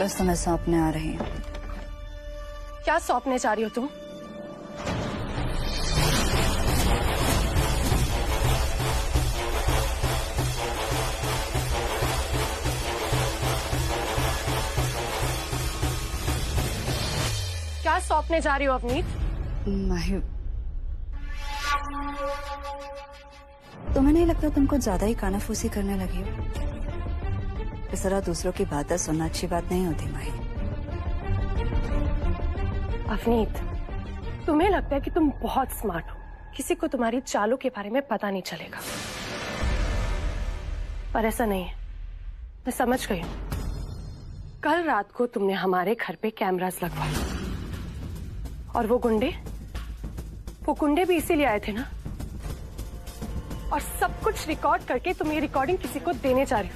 बस तुम्हें सौंपने आ रही हूँ। क्या सौंपने जा रही हो तुम? क्या सौंपने जा रही हो अवनीत? माही, तुम्हें नहीं लगता तुम कुछ ज्यादा ही कानाफूसी करने लगी हो? इस तरह दूसरों की बातें सुनना अच्छी बात नहीं होती माही। अवनीत, तुम्हें लगता है कि तुम बहुत स्मार्ट हो, किसी को तुम्हारी चालों के बारे में पता नहीं चलेगा, पर ऐसा नहीं है। मैं समझ गई हूँ। कल रात को तुमने हमारे घर पे कैमरास लगवाए और वो गुंडे भी इसीलिए आए थे ना? और सब कुछ रिकॉर्ड करके तुम ये रिकॉर्डिंग किसी को देने जा रही हो।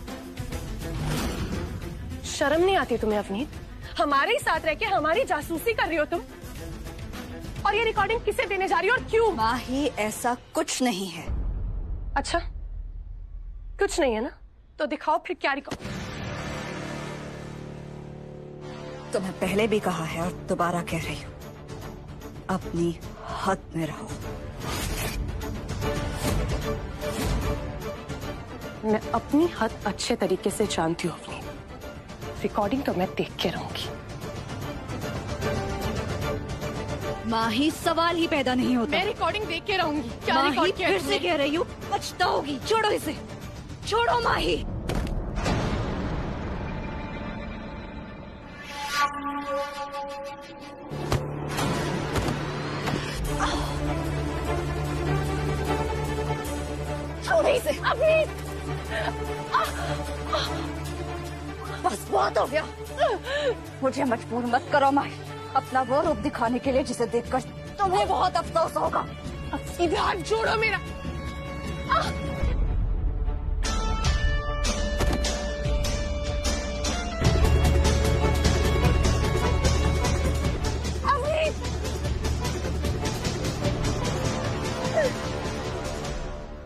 शर्म नहीं आती तुम्हें अवनीत? हमारे ही साथ रह के हमारी जासूसी कर रही हो तुम, और ये रिकॉर्डिंग किसे देने जा रही हो और क्यों? माही, ऐसा कुछ नहीं है। अच्छा, कुछ नहीं है ना? तो दिखाओ फिर क्या रिकॉर्ड। तुम्हें पहले भी कहा है और दोबारा कह रही हूँ, अपनी हद में रहो। मैं अपनी हद अच्छे तरीके से जानती हूँ अपनी। रिकॉर्डिंग तो मैं देख के रहूंगी। माही, सवाल ही पैदा नहीं होता। मैं रिकॉर्डिंग देख के रहूंगी। क्या माही, रिकॉर्ड किया फिर से कह रही हूँ, पछताओगी। छोड़ो इसे, छोड़ो माही। छोड़ो इसे। अवनीत, बस बहुत हो गया। मुझे मजबूर मत करो माही, अपना वो रूप दिखाने के लिए जिसे देखकर तुम्हें बहुत अफसोस होगा। इधर हाथ जोड़ो मेरा। अवनीत,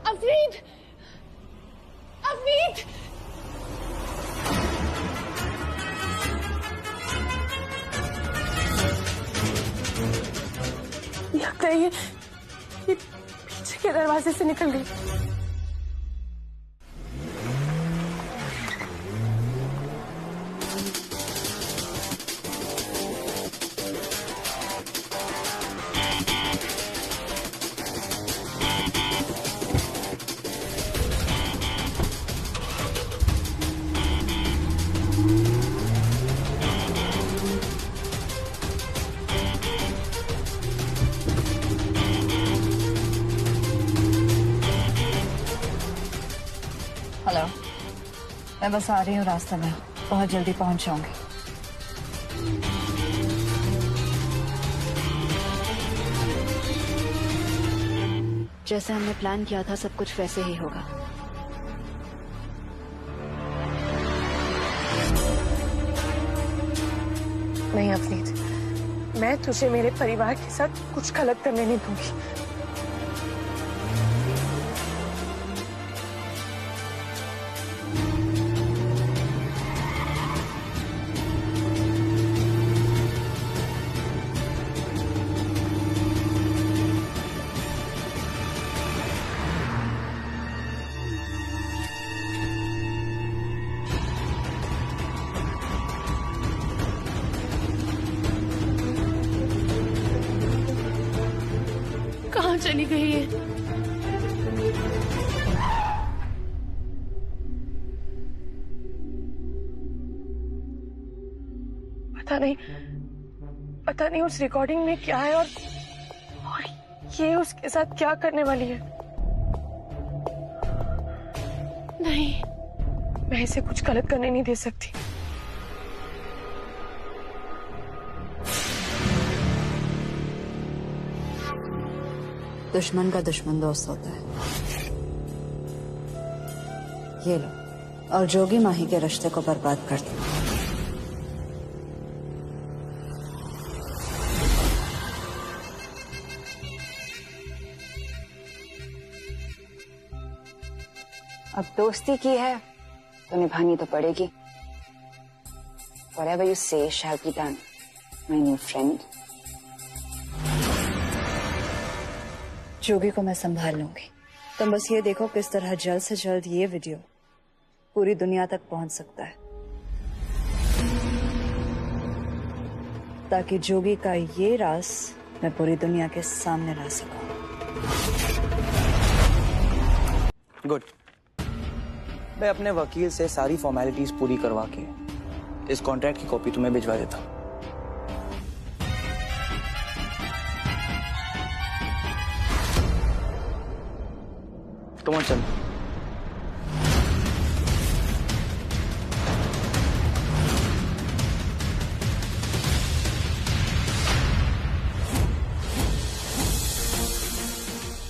अवनीत, अवनीत, लगता है ये पीछे के दरवाजे से निकल गई। हेलो, मैं बस आ रही हूँ, रास्ते में बहुत जल्दी पहुंच जाऊंगी। जैसे हमने प्लान किया था सब कुछ वैसे ही होगा। नहीं अवनीत, मैं तुझे मेरे परिवार के साथ कुछ गलत करने नहीं दूंगी। कहाँ चली गई है? पता नहीं उस रिकॉर्डिंग में क्या है और ये उसके साथ क्या करने वाली है। नहीं, मैं इसे कुछ गलत करने नहीं दे सकती। दुश्मन का दुश्मन दोस्त होता है। ये लो, और जोगी माही के रिश्ते को बर्बाद कर दो। अब दोस्ती की है तो निभानी तो पड़ेगी। Whatever you say shall be done, my new friend. जोगी को मैं संभाल लूंगी। तुम बस ये देखो किस तरह जल्द से जल्द ये वीडियो पूरी दुनिया तक पहुंच सकता है, ताकि जोगी का ये राज मैं पूरी दुनिया के सामने ला सकूं। गुड। मैं अपने वकील से सारी फॉर्मेलिटीज पूरी करवा के इस कॉन्ट्रैक्ट की कॉपी तुम्हें भिजवा देता हूं। Come on, चल।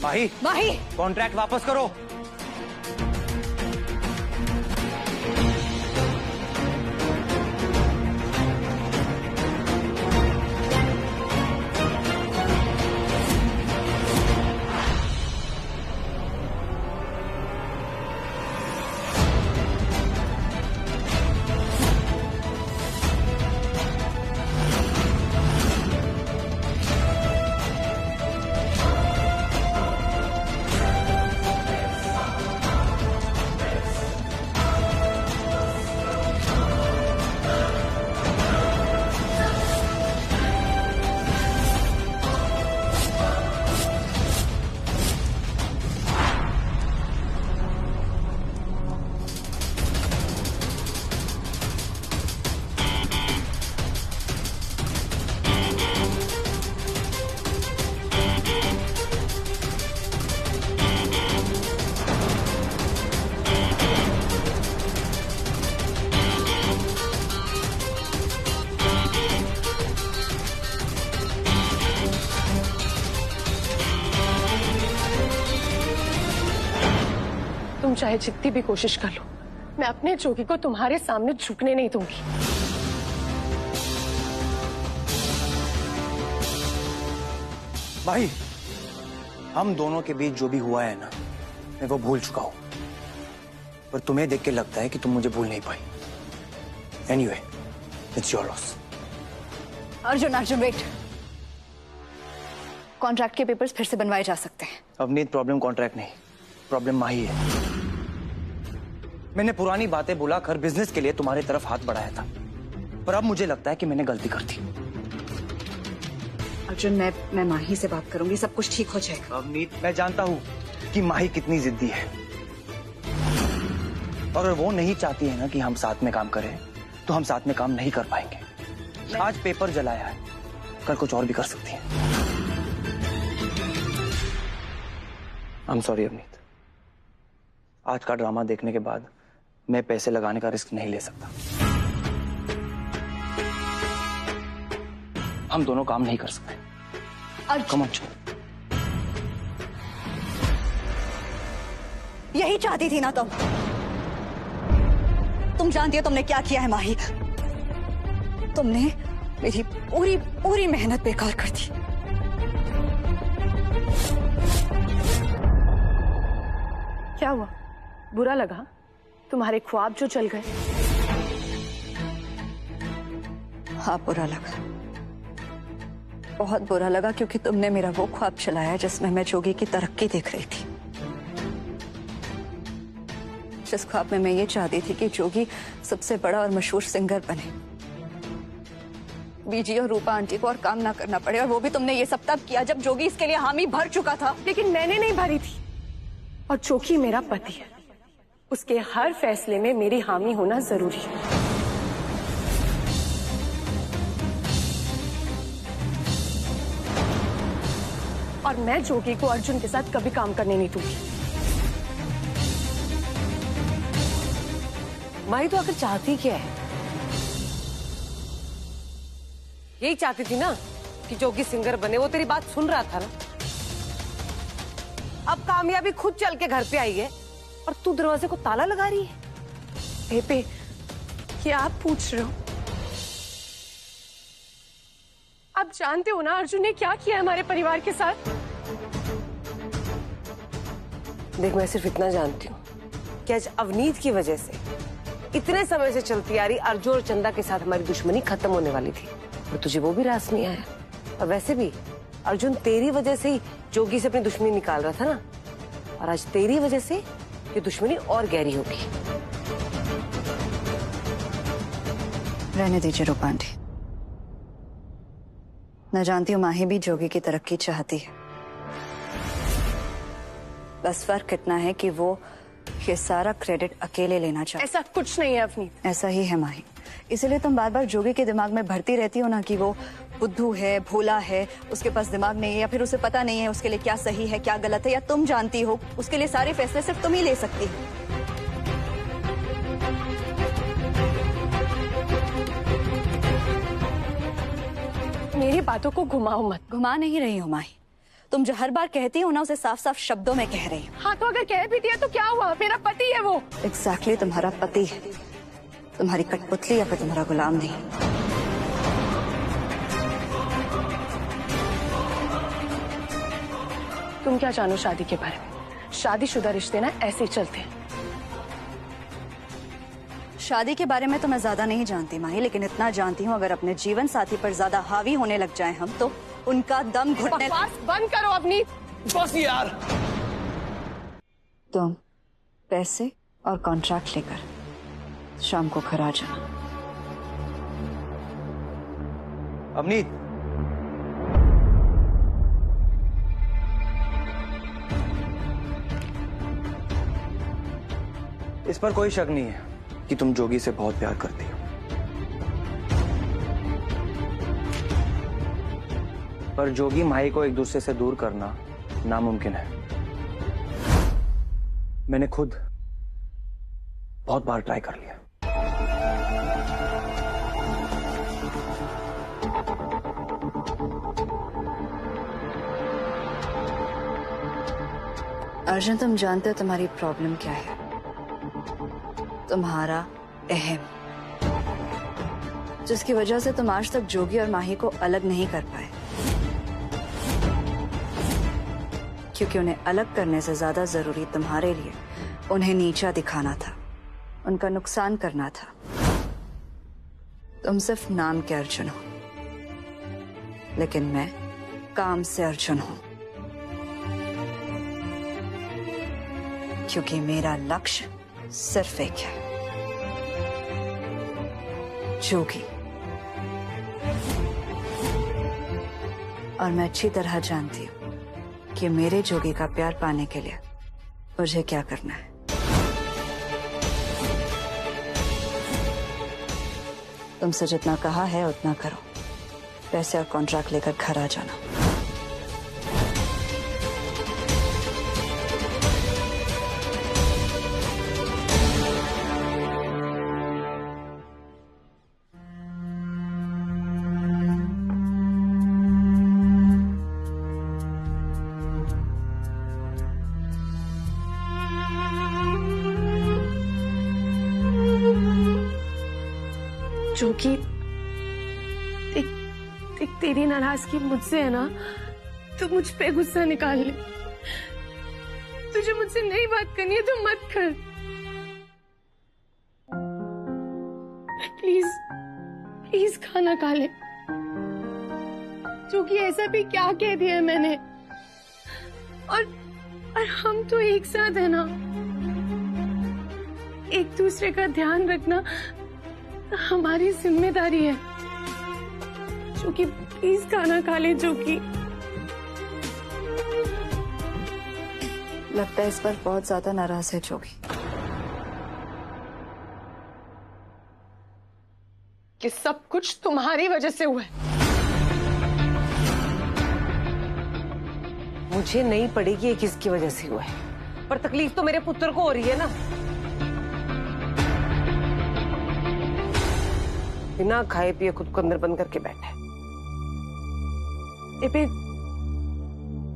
माही, माही, कॉन्ट्रैक्ट वापस करो। तुम चाहे जितनी भी कोशिश कर लो, मैं अपने जोगी को तुम्हारे सामने झुकने नहीं दूंगी। भाई, हम दोनों के बीच जो भी हुआ है ना, मैं वो भूल चुका हूं, पर तुम्हें देख के लगता है कि तुम मुझे भूल नहीं पाई। Anyway, it's your loss. Arjun, Arjun wait. Contract के पेपर्स फिर से बनवाए जा सकते हैं। अवनीत, प्रॉब्लम कॉन्ट्रैक्ट नहीं, प्रॉब्लम माही है। मैंने पुरानी बातें बुलाकर बिजनेस के लिए तुम्हारी तरफ हाथ बढ़ाया था, पर अब मुझे लगता है कि मैंने गलती कर दी। अर्जुन, मैं माही से बात करूंगी, सब कुछ ठीक हो जाएगा। अवनीत, मैं जानता हूं कि माही कितनी जिद्दी है, और अगर वो नहीं चाहती है ना कि हम साथ में काम करें, तो हम साथ में काम नहीं कर पाएंगे। आज पेपर जलाया है, कल कुछ और भी कर सकती है। आई एम सॉरी अवनीत, आज का ड्रामा देखने के बाद मैं पैसे लगाने का रिस्क नहीं ले सकता। हम दोनों काम नहीं कर सकते। कम ऑन, यही चाहती थी ना तुम? तुम जानती हो तुमने क्या किया है माही? तुमने मेरी पूरी पूरी मेहनत बेकार कर दी। क्या हुआ? बुरा लगा? तुम्हारे ख्वाब जो चल गए? हाँ, बुरा लगा, बहुत बुरा लगा, क्योंकि तुमने मेरा वो ख्वाब चलाया जिसमें मैं जोगी की तरक्की देख रही थी। जिस ख्वाब में मैं ये चाहती थी कि जोगी सबसे बड़ा और मशहूर सिंगर बने, बीजी और रूपा आंटी को और काम ना करना पड़े। और वो भी तुमने ये सब तब किया जब जोगी इसके लिए हामी भर चुका था। लेकिन मैंने नहीं भरी थी, और जोगी मेरा पति है, उसके हर फैसले में मेरी हामी होना जरूरी है। और मैं जोगी को अर्जुन के साथ कभी काम करने नहीं दूंगी। माही तो आखिर चाहती क्या है? यही चाहती थी ना कि जोगी सिंगर बने। वो तेरी बात सुन रहा था ना। अब कामयाबी खुद चल के घर पे आई है और तू दरवाजे को ताला लगा रही है। बेबे, क्या आप पूछ रहे हो? आप जानते हो ना अर्जुन ने क्या किया हमारे परिवार के साथ? देख, मैं सिर्फ इतना जानती हूँ कि आज अवनीत की वजह से इतने समय से चलती आ रही अर्जुन और चंदा के साथ हमारी दुश्मनी खत्म होने वाली थी, और तुझे वो भी रास नहीं आया। और वैसे भी अर्जुन तेरी वजह से ही जोगी से अपनी दुश्मनी निकाल रहा था ना, और आज तेरी वजह से ये दुश्मनी और गहरी होगी। रहने दीजिए रूपा आंटी। मैं जानती हूँ माही भी जोगी की तरक्की चाहती है, बस फर्क इतना है कि वो ये सारा क्रेडिट अकेले लेना चाहती है। ऐसा कुछ नहीं है अवनीत। ऐसा ही है माही, इसीलिए तुम बार बार जोगी के दिमाग में भरती रहती हो ना कि वो बुद्धू है, भोला है, उसके पास दिमाग नहीं है, या फिर उसे पता नहीं है उसके लिए क्या सही है क्या गलत है, या तुम जानती हो उसके लिए सारे फैसले सिर्फ तुम ही ले सकती हो। मेरी बातों को घुमाओ मत। घुमा नहीं रही हो माही, तुम जो हर बार कहती हो ना उसे साफ साफ शब्दों में कह रही हो। हाँ तो अगर कह भी दिया तो क्या हुआ, मेरा पति है वो। एग्जैक्टली तुम्हारा पति है, तुम्हारी कठपुतली या फिर तुम्हारा गुलाम नहीं। तुम क्या जानो शादी के बारे में? शादीशुदा रिश्ते ना ऐसे ही चलते हैं। शादी के बारे में तो मैं ज्यादा नहीं जानती माही, लेकिन इतना जानती हूँ अगर अपने जीवन साथी पर ज्यादा हावी होने लग जाएं हम तो उनका दम घुटने। बकवास बंद करो अवनीत। बस यार। तुम पैसे और कॉन्ट्रैक्ट लेकर शाम को घर आ जाना। अवनीत, इस पर कोई शक नहीं है कि तुम जोगी से बहुत प्यार करती हो, पर जोगी माही को एक दूसरे से दूर करना नामुमकिन है। मैंने खुद बहुत बार ट्राई कर लिया। अर्जुन, तुम जानते हो तुम्हारी प्रॉब्लम क्या है? तुम्हारा अहम, जिसकी वजह से तुम आज तक जोगी और माही को अलग नहीं कर पाए, क्योंकि उन्हें अलग करने से ज्यादा जरूरी तुम्हारे लिए उन्हें नीचा दिखाना था, उनका नुकसान करना था। तुम सिर्फ नाम के अर्जुन हो, लेकिन मैं काम से अर्जुन हूं, क्योंकि मेरा लक्ष्य सिर्फ एक है, जोगी। और मैं अच्छी तरह जानती हूं कि मेरे जोगी का प्यार पाने के लिए मुझे क्या करना है। तुमसे जितना कहा है उतना करो, पैसे और कॉन्ट्रैक्ट लेकर घर आ जाना। जोगी, तेरी नाराजगी मुझसे है ना, तो मुझ पे गुस्सा निकाल ले। तुझे मुझसे नहीं बात करनी है तो मत कर। प्लीज प्लीज खाना खा ले। जोगी, ऐसा भी क्या कह दिया है मैंने? और हम तो एक साथ है ना, एक दूसरे का ध्यान रखना हमारी जिम्मेदारी है। जोगी प्लीज खाना खा ले। जोगी, लगता है इस पर बहुत ज्यादा नाराज है जोगी। कि सब कुछ तुम्हारी वजह से हुआ है। मुझे नहीं पड़ेगी ये किसकी वजह से हुआ है, पर तकलीफ तो मेरे पुत्र को हो रही है ना। बिना खाए पिए खुद को अंदर बंद करके बैठा है। एबे,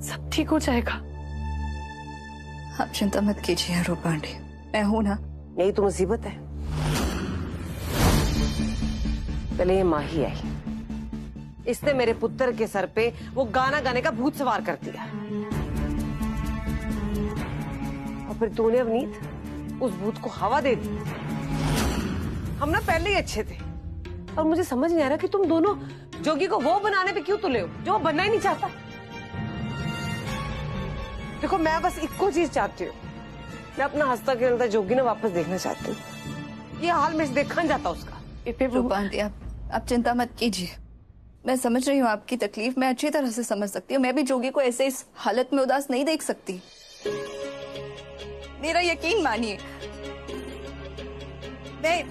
सब ठीक हो जाएगा। आप चिंता मत कीजिए रूपा आंटी, मैं हूं ना। यही तो मुसीबत है। पहले ये माही आई, इसने मेरे पुत्र के सर पे वो गाना गाने का भूत सवार कर दिया, और फिर तूने अवनीत उस भूत को हवा दे दी। हम ना पहले ही अच्छे थे। और मुझे समझ नहीं आ रहा कि तुम दोनों जोगी को वो बनाने पे क्यों तुले हो जो वो बनना ही नहीं चाहता। देखो मैं बस इक्को चीज चाहती हूँ, मैं अपना हंसता खेलता जोगी ना वापस देखना चाहती हूँ। ये हाल में देखा नहीं जाता उसका। रूपा आंटी, आप चिंता मत कीजिए। मैं समझ रही हूँ आपकी तकलीफ, मैं अच्छी तरह से समझ सकती हूँ। मैं भी जोगी को ऐसे इस हालत में उदास नहीं देख सकती। मेरा यकीन मानिए,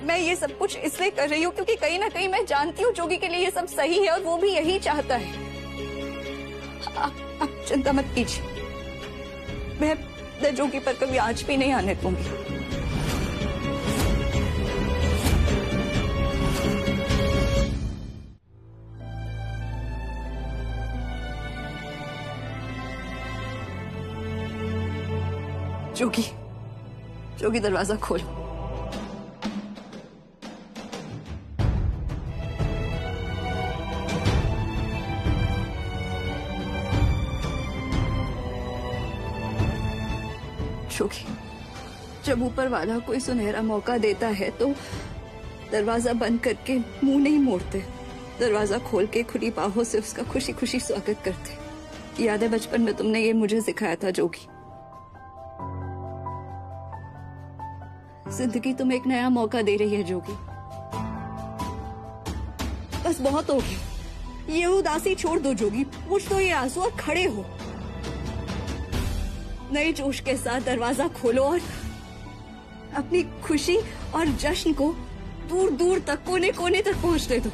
मैं ये सब कुछ इसलिए कर रही हूँ क्योंकि कहीं ना कहीं मैं जानती हूँ जोगी के लिए ये सब सही है और वो भी यही चाहता है। आप चिंता मत कीजिए, मैं जोगी पर कभी आंच भी नहीं आने दूंगी। जोगी दरवाजा खोलो। जोगी, जब ऊपर वाला कोई सुनहरा मौका देता है तो दरवाजा बंद करके मुंह नहीं मोड़ते, दरवाजा खोल के खुली बाहों से उसका खुशी खुशी स्वागत करते। याद है बचपन में तुमने ये मुझे सिखाया था जोगी। जिंदगी तुम्हें एक नया मौका दे रही है जोगी। बस बहुत हो गया, ये उदासी छोड़ दो जोगी, पूछ दो ये आंसू और खड़े हो। नए जोश के साथ दरवाजा खोलो और अपनी खुशी और जश्न को दूर दूर तक, कोने कोने तक पहुंचने दो।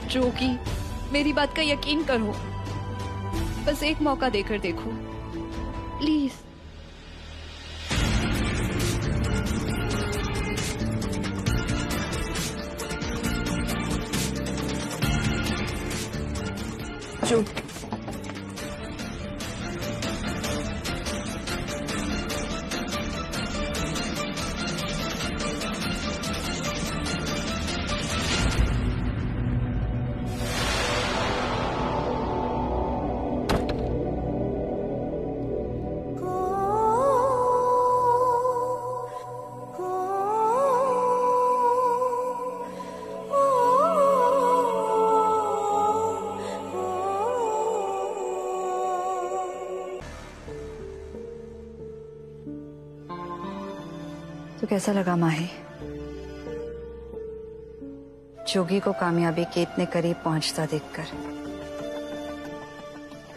जोगी, मेरी बात का यकीन करो, बस एक मौका देकर देखो प्लीज। जोगी, तो कैसा लगा माही, जोगी को कामयाबी के इतने करीब पहुंचता देखकर?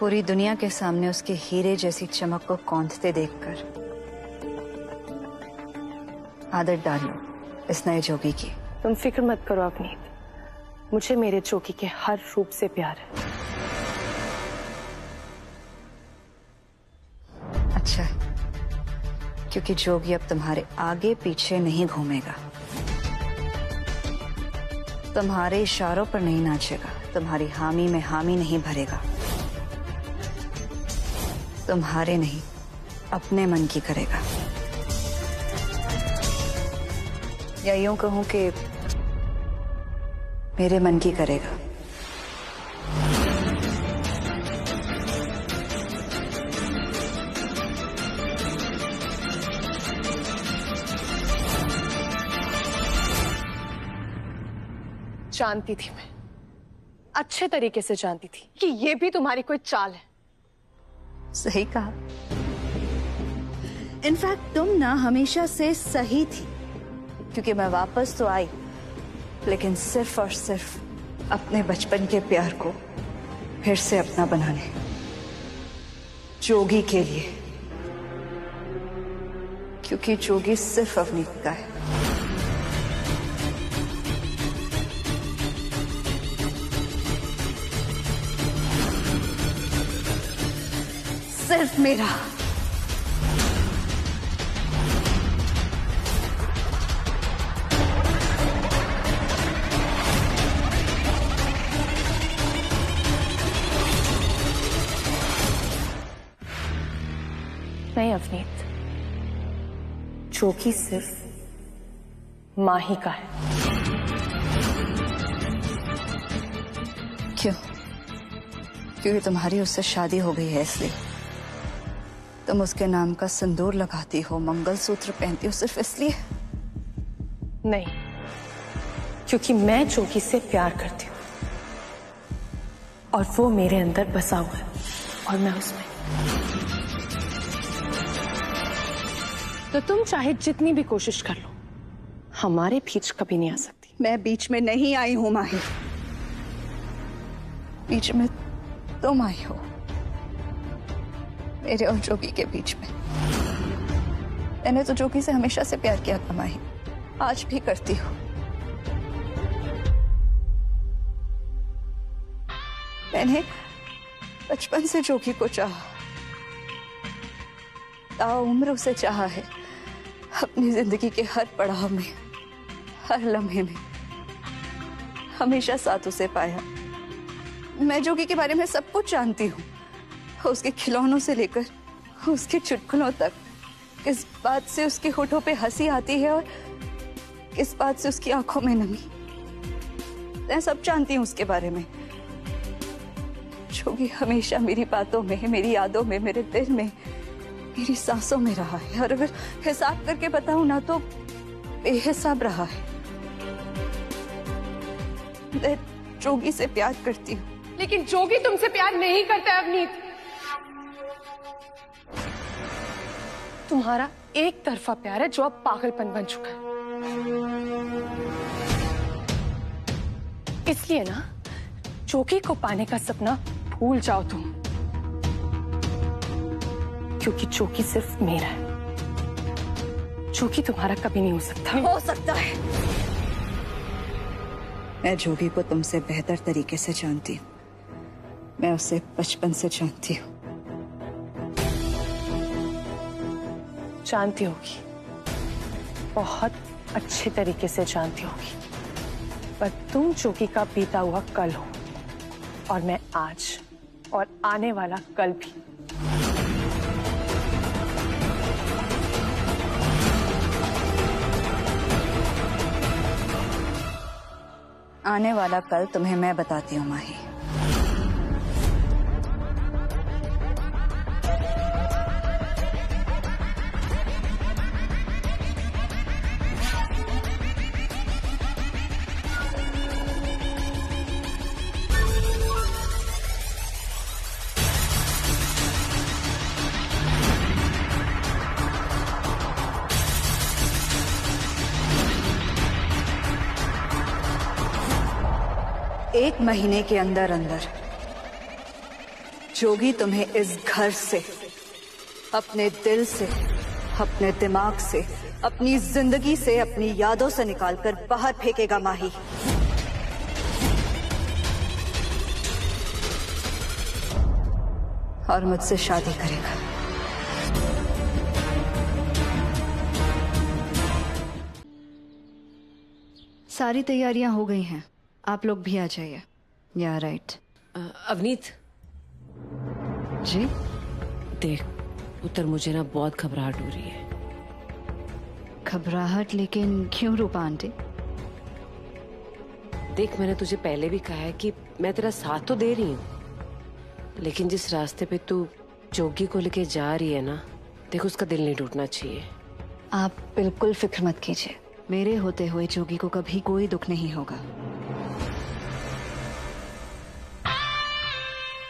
पूरी दुनिया के सामने उसके हीरे जैसी चमक को कौंधते देखकर? आदत डाल लो इस नए जोगी की। तुम फिक्र मत करो अवनीत, मुझे मेरे जोगी के हर रूप से प्यार है। अच्छा है, क्योंकि जोगी अब तुम्हारे आगे पीछे नहीं घूमेगा, तुम्हारे इशारों पर नहीं नाचेगा, तुम्हारी हामी में हामी नहीं भरेगा, तुम्हारे नहीं अपने मन की करेगा। या यूं कहूं कि मेरे मन की करेगा। जानती थी मैं, अच्छे तरीके से जानती थी कि ये भी तुम्हारी कोई चाल है। सही कहा। इनफैक्ट तुम ना हमेशा से सही थी, क्योंकि मैं वापस तो आई, लेकिन सिर्फ और सिर्फ अपने बचपन के प्यार को फिर से अपना बनाने, जोगी के लिए, क्योंकि जोगी सिर्फ अवनीत का है। सिर्फ मेरा। नहीं अवनीत, जोगी सिर्फ माही का है। क्यों? क्योंकि तुम्हारी उससे शादी हो गई है इसलिए? तुम उसके नाम का सिंदूर लगाती हो, मंगलसूत्र पहनती हो सिर्फ इसलिए? नहीं, क्योंकि मैं जोगी से प्यार करती हूँ और वो मेरे अंदर बसा हुआ है और मैं उसमें। तो तुम चाहे जितनी भी कोशिश कर लो, हमारे बीच कभी नहीं आ सकती। मैं बीच में नहीं आई हूं माही, बीच में तुम आई हो, मेरे और जोगी के बीच में। मैंने तो जोगी से हमेशा से प्यार किया था माही, आज भी करती हूँ। मैंने बचपन से जोगी को चाहा, ताउम्र उसे चाहा है, अपनी जिंदगी के हर पड़ाव में, हर लम्हे में हमेशा साथ उसे पाया। मैं जोगी के बारे में सब कुछ जानती हूँ, उसके खिलौनों से लेकर उसके चुटकुलों तक, किस बात से उसके होठों पे हंसी आती है और किस बात से उसकी आंखों में नमी। मैं सब जानती हूँ उसके बारे में। जोगी हमेशा मेरी बातों में, मेरी यादों में, मेरे दिल में, मेरी सांसों में रहा है, और अगर हिसाब करके बताऊं ना तो बेहिसाब रहा है। मैं जोगी से प्यार करती हूँ। लेकिन जोगी तुमसे प्यार नहीं करता अवनीत। तुम्हारा एक तरफा प्यार है जो अब पागलपन बन चुका है। इसलिए ना जोगी को पाने का सपना भूल जाओ तुम, क्योंकि जोगी सिर्फ मेरा है। जोगी तुम्हारा कभी नहीं हो सकता। हो सकता है। मैं जोगी को तुमसे बेहतर तरीके से जानती हूँ। मैं उसे बचपन से जानती हूँ। जानती होगी, बहुत अच्छे तरीके से जानती होगी, पर तुम जोगी का बीता हुआ कल हो और मैं आज और आने वाला कल भी। आने वाला कल तुम्हें मैं बताती हूँ माही। एक महीने के अंदर अंदर जोगी तुम्हें इस घर से, अपने दिल से, अपने दिमाग से, अपनी जिंदगी से, अपनी यादों से निकालकर बाहर फेंकेगा माही। और मुझसे शादी करेगा। सारी तैयारियां हो गई हैं, आप लोग भी आ जाइए। या राइट। अवनीत जी। देख उत्तर, मुझे ना बहुत घबराहट हो रही है। घबराहट? लेकिन क्यों रूपा आंटी? देख, मैंने तुझे पहले भी कहा है कि मैं तेरा साथ तो दे रही हूँ, लेकिन जिस रास्ते पे तू जोगी को लेके जा रही है ना, देख उसका दिल नहीं टूटना चाहिए। आप बिल्कुल फिक्र मत कीजिए, मेरे होते हुए जोगी को कभी कोई दुख नहीं होगा।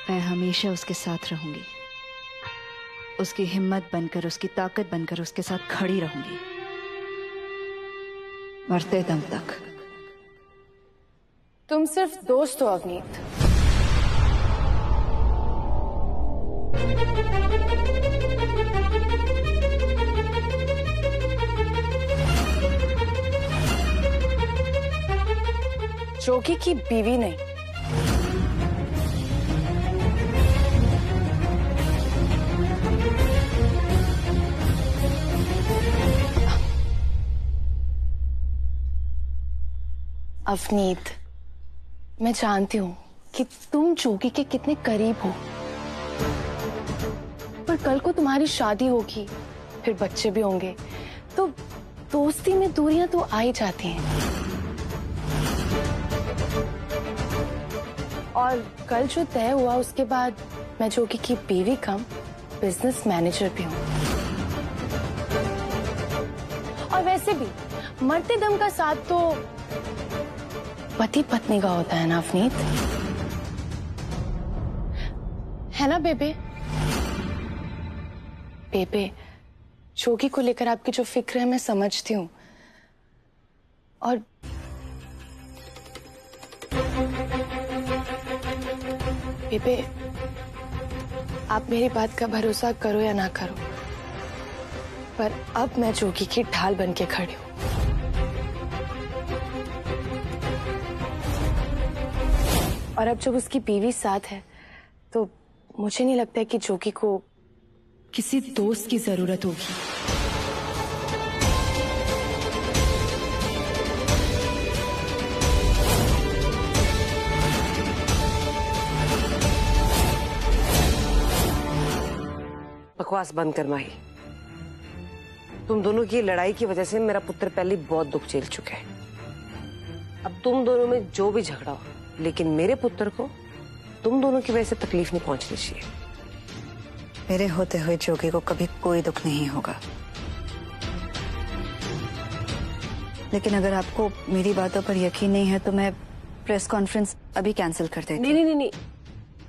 मैं हमेशा उसके साथ रहूंगी, उसकी हिम्मत बनकर, उसकी ताकत बनकर उसके साथ खड़ी रहूंगी, मरते दम तक। तुम सिर्फ दोस्त हो अवनीत। जोगी की बीवी नहीं। अवनीत, मैं जानती हूं कि तुम जोगी के कितने करीब हो, पर कल को तुम्हारी शादी होगी, फिर बच्चे भी होंगे, तो दोस्ती में दूरियां तो आ ही जाती हैं। और कल जो तय हुआ उसके बाद मैं जोगी की बीवी कम बिजनेस मैनेजर भी हूं। और वैसे भी मरते दम का साथ तो पति पत्नी का होता है ना अफनीत, है ना बेबे? बेबे, जोगी को लेकर आपकी जो फिक्र है मैं समझती हूँ, और बेबे आप मेरी बात का भरोसा करो या ना करो, पर अब मैं जोगी की ढाल बन के खड़ी हूँ। और अब जब उसकी बीवी साथ है तो मुझे नहीं लगता है कि जोगी को किसी दोस्त की जरूरत होगी। बकवास बंद कर माही। तुम दोनों की लड़ाई की वजह से मेरा पुत्र पहले बहुत दुख झेल चुका है। अब तुम दोनों में जो भी झगड़ा हो, लेकिन मेरे पुत्र को तुम दोनों की वजह से तकलीफ नहीं पहुंचनी चाहिए। मेरे होते हुए जोगी को कभी कोई दुख नहीं होगा, लेकिन अगर आपको मेरी बातों पर यकीन नहीं है तो मैं प्रेस कॉन्फ्रेंस अभी कैंसिल कर देती हूँ। नहीं,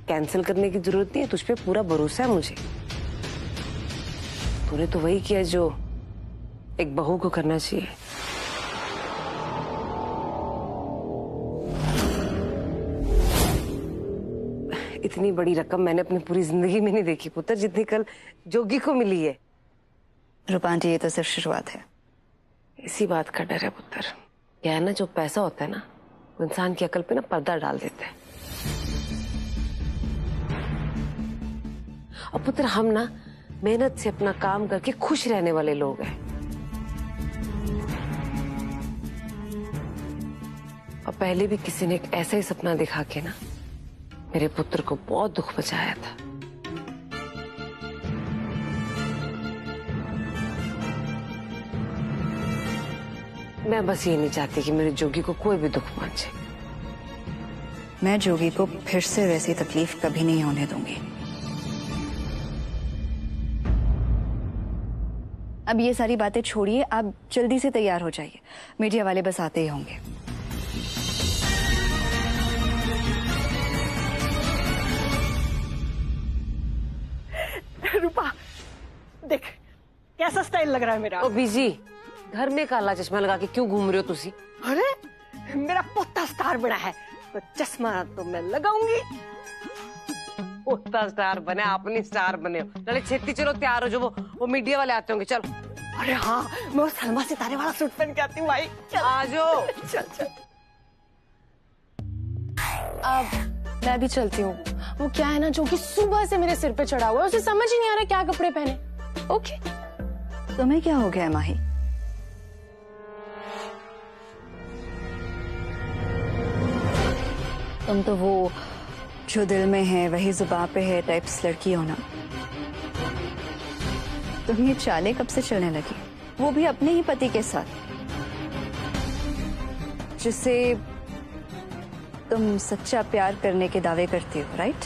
कैंसिल करने की जरूरत नहीं है, तुझ पे पूरा भरोसा है मुझे। तूने तो वही किया जो एक बहू को करना चाहिए। इतनी बड़ी रकम मैंने अपनी पूरी जिंदगी में नहीं देखी पुत्र, जितनी कल जोगी को मिली है। रूपांटी, ये तो सिर्फ शुरुआत है। इसी बात का डर है पुत्र। क्या है ना, जो पैसा होता है ना, वो इंसान की अकल पे ना पर्दा डाल देता है। और पुत्र, हम ना मेहनत से अपना काम करके खुश रहने वाले लोग हैं। और पहले भी किसी ने एक ऐसा ही सपना दिखा के ना मेरे पुत्र को बहुत दुख पहुंचाया था। मैं बस ये नहीं चाहती कि मेरे जोगी को कोई भी दुख पहुंचे। मैं जोगी को फिर से वैसी तकलीफ कभी नहीं होने दूंगी। अब ये सारी बातें छोड़िए, आप जल्दी से तैयार हो जाइए, मीडिया वाले बस आते ही होंगे। रूपा देख कैसा स्टाइल लग रहा है मेरा। ओ बीजी, घर में काला चश्मा लगा के क्यों घूम रहे हो तुसी? अरे मेरा पोता स्टार बना है तो चश्मा तो मैं लगाऊंगी। पोता स्टार बने, अपनी स्टार बने हो। चले छेती चलो, तैयार हो जो वो मीडिया वाले आते होंगे। चलो। अरे हाँ, मैं वो सलमा सितारे वाला सूट पहन के आती हूँ भाई। आ जाओ। चल चल। अब मैं भी चलती हूँ। वो क्या है ना, जो कि सुबह से मेरे सिर पे चढ़ा हुआ है, उसे समझ ही नहीं आ रहा क्या कपड़े पहने। ओके, तुम्हें क्या हो गया है माही? तुम तो वो जो दिल में है वही जुबान पे है टाइप्स लड़की हो ना। तुम ये चालें कब से चलने लगी, वो भी अपने ही पति के साथ, जिससे तुम सच्चा प्यार करने के दावे करती हो, राइट?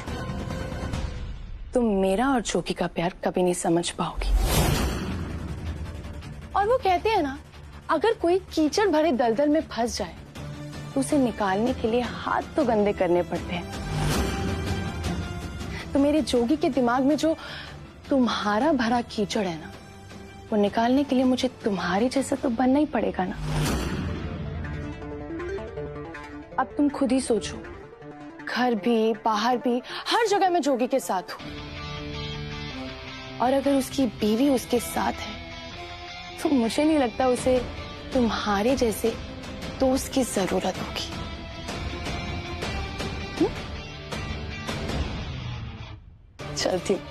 तुम मेरा और जोगी का प्यार कभी नहीं समझ पाओगी। और वो कहते हैं ना, अगर कोई कीचड़ भरे दलदल में फंस जाए तो उसे निकालने के लिए हाथ तो गंदे करने पड़ते हैं। तो मेरे जोगी के दिमाग में जो तुम्हारा भरा कीचड़ है ना, वो निकालने के लिए मुझे तुम्हारी जैसा तो बनना ही पड़ेगा ना। अब तुम खुद ही सोचो, घर भी बाहर भी हर जगह मैं जोगी के साथ हूं, और अगर उसकी बीवी उसके साथ है तो मुझे नहीं लगता उसे तुम्हारे जैसे दोस्त की जरूरत होगी। चलती हूँ।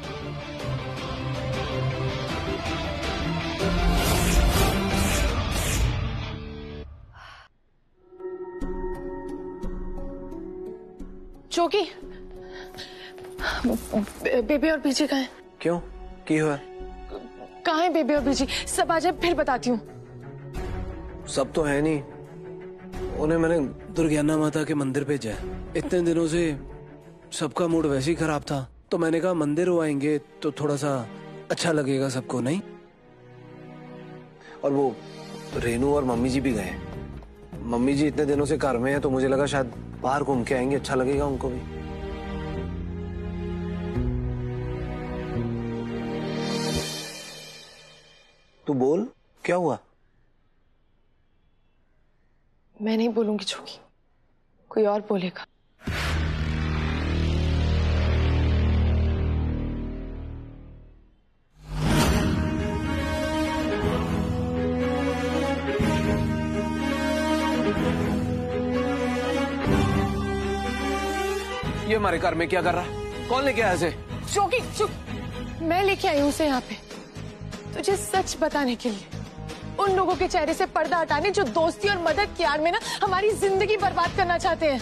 जोगी, बेबी और बीजी कहाँ हैं? क्यों, की हुआ? कहाँ है बेबी और बीजी? सब आ जाए फिर बताती हूँ। सब तो है नहीं, उन्हें मैंने दुर्गाना माता के मंदिर भेजा है। इतने दिनों से सबका मूड वैसे ही खराब था, तो मैंने कहा मंदिर हो आएंगे तो थोड़ा सा अच्छा लगेगा सबको, नहीं? और वो रेनू और मम्मी जी भी गए। मम्मी जी इतने दिनों से घर में है तो मुझे लगा शायद बाहर घूम के आएंगे, अच्छा लगेगा उनको भी। तू बोल, क्या हुआ? मैं नहीं बोलूंगी जोगी, कोई और बोलेगा। ये हमारे घर में क्या कर रहा है? कौन लेके आया इसे? जोगी चुप, मैं लेके आई हूं उसे यहाँ पे तुझे सच बताने के लिए, उन लोगों के चेहरे से पर्दा हटाने जो दोस्ती और मदद की आड़ में ना हमारी जिंदगी बर्बाद करना चाहते हैं।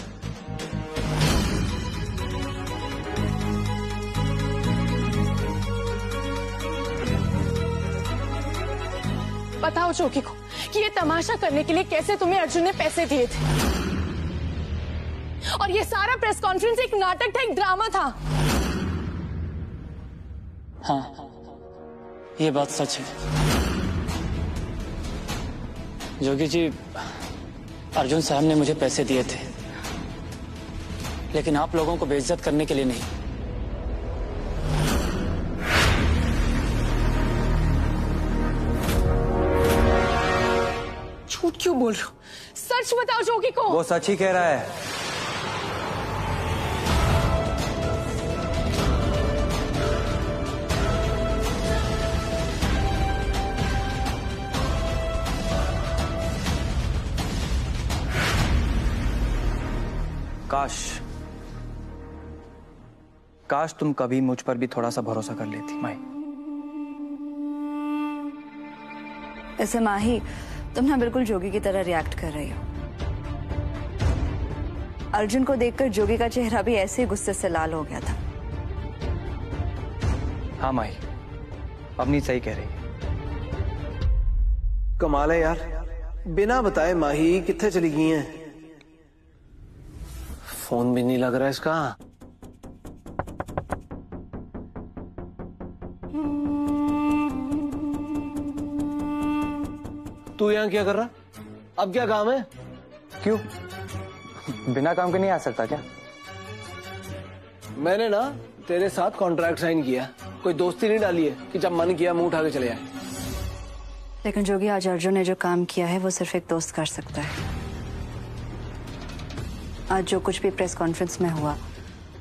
बताओ जोगी को कि ये तमाशा करने के लिए कैसे तुम्हें अर्जुन ने पैसे दिए थे, और ये सारा प्रेस कॉन्फ्रेंस एक नाटक था, एक ड्रामा था। हाँ, ये बात सच है। जोगी जी, अर्जुन साहब ने मुझे पैसे दिए थे, लेकिन आप लोगों को बेइज्जत करने के लिए नहीं। झूठ क्यों बोल रहे हो? सच बताओ जोगी को। वो सच ही कह रहा है। काश तुम कभी मुझ पर भी थोड़ा सा भरोसा कर लेती माही। ऐसे माही, तुम ना बिल्कुल जोगी की तरह रिएक्ट कर रही हो। अर्जुन को देखकर जोगी का चेहरा भी ऐसे ही गुस्से से लाल हो गया था। हाँ माही, अपनी सही कह रही है। कमाल है यार, बिना बताए माही कितने चली गई हैं? फोन भी नहीं लग रहा इसका। तू यहाँ क्या कर रहा? अब क्या काम है? क्यों? बिना काम के नहीं आ सकता क्या? मैंने ना तेरे साथ कॉन्ट्रैक्ट साइन किया, कोई दोस्ती नहीं डाली है कि जब मन किया मुंह उठा के चले आए। लेकिन जोगी, आज अर्जुन ने जो काम किया है वो सिर्फ एक दोस्त कर सकता है। आज जो कुछ भी प्रेस कॉन्फ्रेंस में हुआ,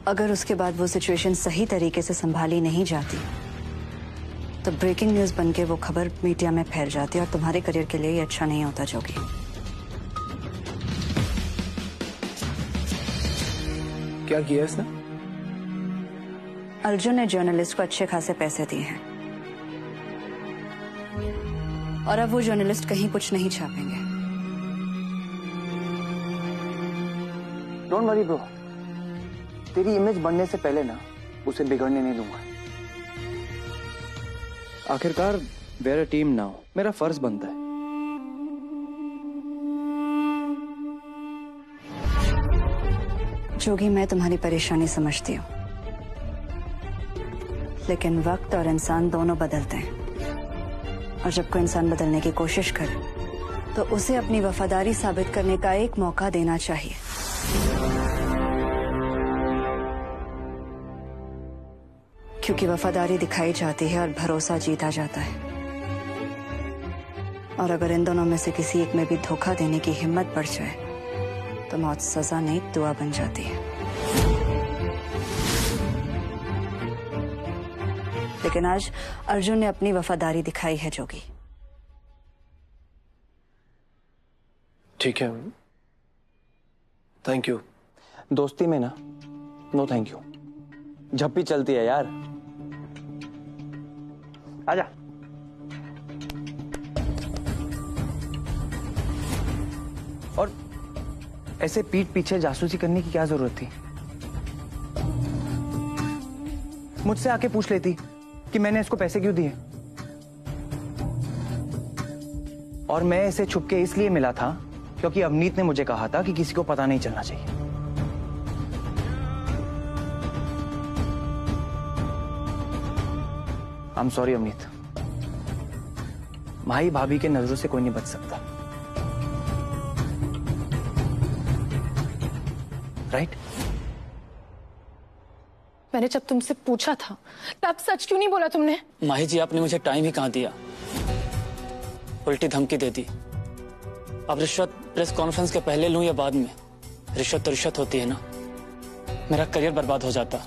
अगर उसके बाद वो सिचुएशन सही तरीके से संभाली नहीं जाती तो ब्रेकिंग न्यूज बनके वो खबर मीडिया में फैल जाती और तुम्हारे करियर के लिए ये अच्छा नहीं होता जोगी। क्या किया इसने? अर्जुन ने जर्नलिस्ट को अच्छे खासे पैसे दिए हैं और अब वो जर्नलिस्ट कहीं कुछ नहीं छापेंगे। डोंट वरी ब्रो, तेरी इमेज बनने से पहले ना उसे बिगड़ने नहीं दूंगा। आखिरकार वेयर अ टीम नाउ, मेरा फर्ज बनता है। जोगी, मैं तुम्हारी परेशानी समझती हूँ, लेकिन वक्त और इंसान दोनों बदलते हैं, और जब कोई इंसान बदलने की कोशिश करे तो उसे अपनी वफादारी साबित करने का एक मौका देना चाहिए। क्योंकि वफादारी दिखाई जाती है और भरोसा जीता जाता है, और अगर इन दोनों में से किसी एक में भी धोखा देने की हिम्मत बढ़ जाए तो मौत सजा नहीं दुआ बन जाती है। लेकिन आज अर्जुन ने अपनी वफादारी दिखाई है जोगी। ठीक है, थैंक यू। दोस्ती में ना नो थैंक यू। झप्पी चलती है यार। आजा। और ऐसे पीठ पीछे जासूसी करने की क्या जरूरत थी? मुझसे आके पूछ लेती कि मैंने इसको पैसे क्यों दिए। और मैं इसे छुपके इसलिए मिला था क्योंकि अवनीत ने मुझे कहा था कि किसी को पता नहीं चलना चाहिए। I am sorry Avneet. Mahi भाभी के नजरों से कोई नहीं बच सकता। राइट? मैंने जब तुमसे पूछा था तब सच क्यों नहीं बोला तुमने? माही जी, आपने मुझे टाइम ही कहाँ दिया, उल्टी धमकी दे दी। अब रिश्वत प्रेस कॉन्फ्रेंस के पहले लूं या बाद में, रिश्वत तो रिश्वत होती है ना। मेरा करियर बर्बाद हो जाता।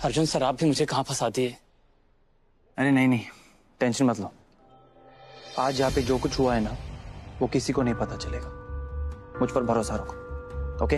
अर्जुन सर, आप भी मुझे कहाँ फंसा दिए। अरे नहीं, टेंशन मत लो। आज यहाँ पे जो कुछ हुआ है ना, वो किसी को नहीं पता चलेगा। मुझ पर भरोसा रखो, ओके?